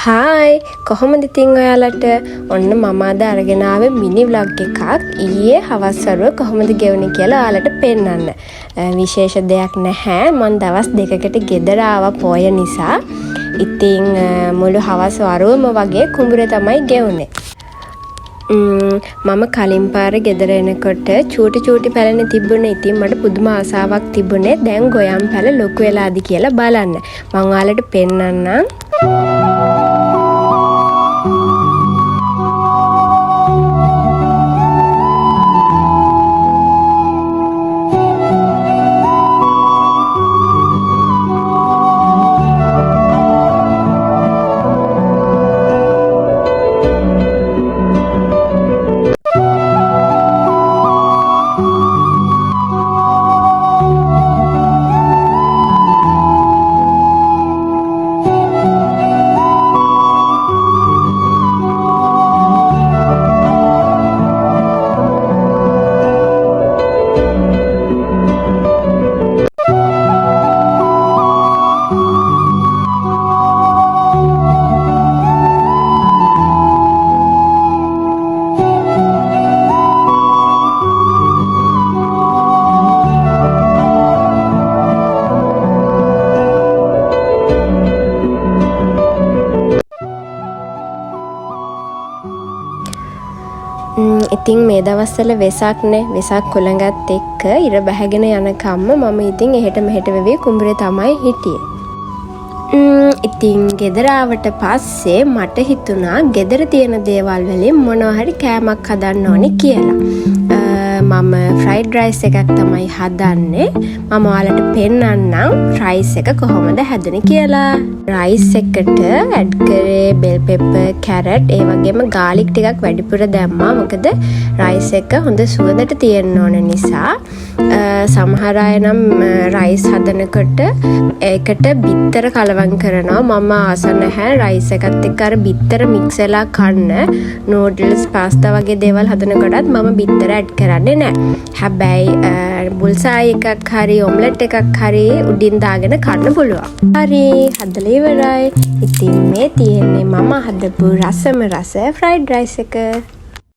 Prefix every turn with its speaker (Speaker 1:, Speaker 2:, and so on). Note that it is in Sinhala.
Speaker 1: හායි කොහොමද ඉතින් ඔයාලට ඔන්න මම අද අරගෙන ආවේ මිනි ව්ලොග් එකක් ඊයේ හවස් වරුව කොහොමද ගෙවුනේ කියලා ඔයාලට පෙන්නන්න. විශේෂ දෙයක් නැහැ. මම දවස් දෙකකට ගෙදර ආවා පොය නිසා. ඉතින් මුළු හවස් වරුවම වගේ කුඹුරේ තමයි ගෙවුනේ. මම කලින් පාර ගෙදර එනකොට චූටි පැලනේ තිබුණේ. ඉතින් මට පුදුම ආසාවක් තිබුණේ දැන් ගොයම් පැල ලොකු වෙලාද කියලා බලන්න. මම ඔයාලට පෙන්නන්නම්. ඉතින් මේ දවස්වල වෙසක්නේ වෙසක් කොළඟත් එක්ක ඉර බැහැගෙන යනකම්ම මම ඉතින් එහෙට මෙහෙට වෙවි කුඹුරේ තමයි හිටියේ. ඉතින් ගෙදර ආවට පස්සේ මට හිතුණා ගෙදර තියෙන දේවල් වලින් මොනවා හරි කෑමක් හදන්න ඕනේ කියලා. මම ෆ්‍රයිඩ් රයිස් එකක් තමයි හදන්නේ. මම ඔයාලට පෙන්නන්නම් රයිස් එක කොහොමද හැදුනේ කියලා. රයිස් එකට ඇඩ් කරේ බෙල් පෙපර්, කැරට්, ඒ වගේම ගාලික් ටිකක් වැඩිපුර දැම්මා. මොකද රයිස් එක හොඳ සුවඳට තියෙන්න ඕන නිසා. සමහර අය නම් රයිස් හදනකොට ඒකට බිත්තර කලවම් කරනවා. මම ආස නැහැ රයිස් එකත් එක්ක අර බිත්තර මික්ස් වෙලා කන්න. නූඩල්ස්, පාස්තා වගේ දේවල් හදනකොටත් මම බිත්තර ඇඩ් කරන්නේ නැහැ. හැබැයි බුල්සායි එකක් හරි ඔම්ලට් එකක් හරි උඩින් දාගෙන කන්න පුළුවන්. හරි හදලා ඉවරයි. ඉතින් මේ තියෙන්නේ මම හදපු රසම රස ෆ්‍රයිඩ් රයිස් එක.